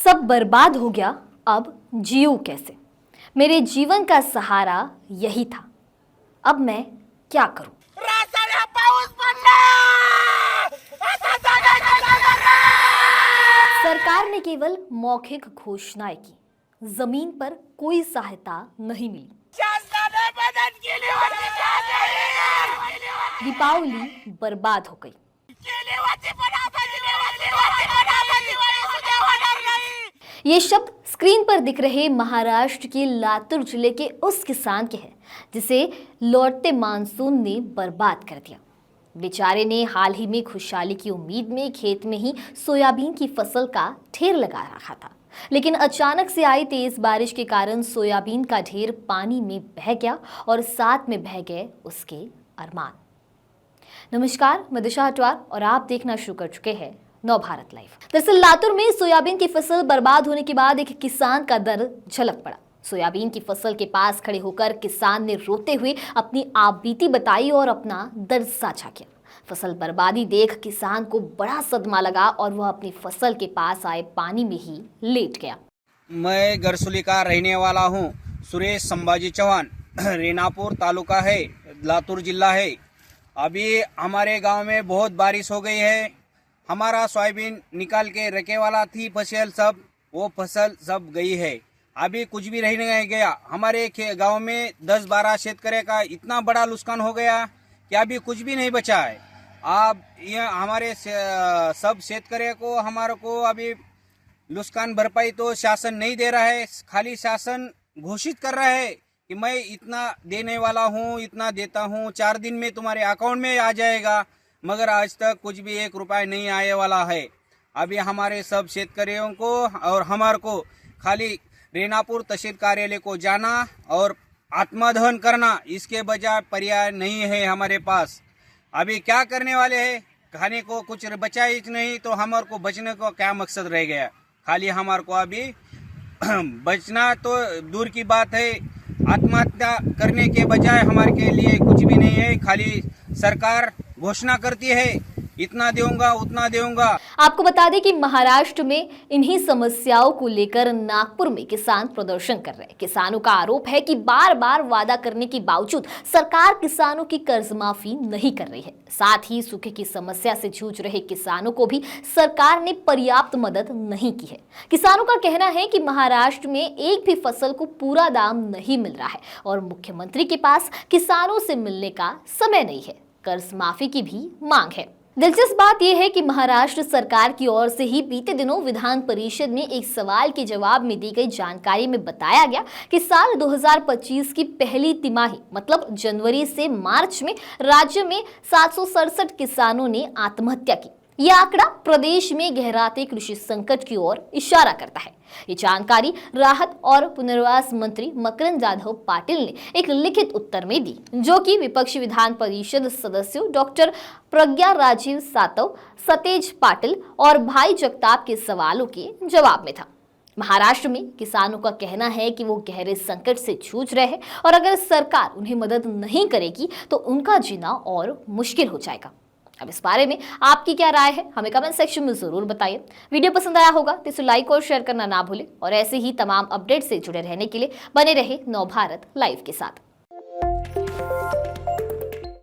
सब बर्बाद हो गया, अब जीऊं कैसे। मेरे जीवन का सहारा यही था, अब मैं क्या करूं। सरकार ने केवल मौखिक घोषणाएं की, जमीन पर कोई सहायता नहीं मिली। दीपावली बर्बाद हो गई। ये शब्द स्क्रीन पर दिख रहे महाराष्ट्र के लातूर जिले के उस किसान के हैं जिसे लौटते मानसून ने बर्बाद कर दिया। बेचारे ने हाल ही में खुशहाली की उम्मीद में खेत में ही सोयाबीन की फसल का ढेर लगा रखा था, लेकिन अचानक से आई तेज बारिश के कारण सोयाबीन का ढेर पानी में बह गया और साथ में बह गए उसके अरमान। नमस्कार, मैं दिशा हटवार और आप देखना शुरू कर चुके हैं नव भारत लाइव। दरअसल लातूर में सोयाबीन की फसल बर्बाद होने के बाद एक किसान का दर्द झलक पड़ा। सोयाबीन की फसल के पास खड़े होकर किसान ने रोते हुए अपनी आपबीती बताई और अपना दर्द साझा किया। फसल बर्बादी देख किसान को बड़ा सदमा लगा और वह अपनी फसल के पास आए पानी में ही लेट गया। मैं गरसुली का रहने वाला हूँ। सुरेश संभाजी चौहान, रेनापुर तालुका है, लातूर जिला है। अभी हमारे गांव में बहुत बारिश हो गई है। हमारा सोयाबीन निकाल के रखे वाला थी फसल, सब वो फसल सब गई है। अभी कुछ भी रह नहीं गया। हमारे गांव में 10-12 शेतकरी का इतना बड़ा नुकसान हो गया कि अभी कुछ भी नहीं बचा है। अब ये हमारे सब शेतकरी को हमारे को अभी नुकसान भरपाई तो शासन नहीं दे रहा है। खाली शासन घोषित कर रहा है कि मैं इतना देने वाला हूँ, इतना देता हूँ, 4 दिन में तुम्हारे अकाउंट में आ जाएगा, मगर आज तक कुछ भी 1 रुपया नहीं आने वाला है। अभी हमारे सब शेतकरियों को और हमारे को खाली रेनापुर तहसील कार्यालय को जाना और आत्मदहन करना, इसके बजाय पर्याय नहीं है हमारे पास। अभी क्या करने वाले हैं? खाने को कुछ बचा ही नहीं तो हमारे को बचने को क्या मकसद रह गया? खाली हमारे को अभी बचना तो दूर की बात है, आत्महत्या करने के बजाय हमारे के लिए कुछ भी नहीं है। खाली सरकार घोषणा करती है इतना दूंगा उतना दूंगा। आपको बता दें कि महाराष्ट्र में इन्हीं समस्याओं को लेकर नागपुर में किसान प्रदर्शन कर रहे हैं। किसानों का आरोप है कि बार बार वादा करने के बावजूद सरकार किसानों की कर्ज माफी नहीं कर रही है। साथ ही सूखे की समस्या से जूझ रहे किसानों को भी सरकार ने पर्याप्त मदद नहीं की है। किसानों का कहना है कि महाराष्ट्र में एक भी फसल को पूरा दाम नहीं मिल रहा है और मुख्यमंत्री के पास किसानों से मिलने का समय नहीं है। कर्ज माफी की भी मांग है। दिलचस्प बात यह है कि महाराष्ट्र सरकार की ओर से ही बीते दिनों विधान परिषद में एक सवाल के जवाब में दी गई जानकारी में बताया गया कि साल 2025 की पहली तिमाही मतलब जनवरी से मार्च में राज्य में 767 किसानों ने आत्महत्या की। यह आंकड़ा प्रदेश में गहराते कृषि संकट की ओर इशारा करता है। ये जानकारी राहत और पुनर्वास मंत्री मकरंद जाधव पाटिल ने एक लिखित उत्तर में दी, जो कि विपक्षी विधान परिषद सदस्यों डॉक्टर प्रज्ञा राजीव सातव, सतेज पाटिल और भाई जगताप के सवालों के जवाब में था। महाराष्ट्र में किसानों का कहना है कि वो गहरे संकट से जूझ रहे हैं और अगर सरकार उन्हें मदद नहीं करेगी तो उनका जीना और मुश्किल हो जाएगा। अब इस बारे में आपकी क्या राय है, हमें कमेंट सेक्शन में जरूर बताइए। वीडियो पसंद आया होगा तो इसे लाइक और शेयर करना ना भूलें और ऐसे ही तमाम अपडेट से जुड़े रहने के लिए बने रहे नव भारत लाइव के साथ।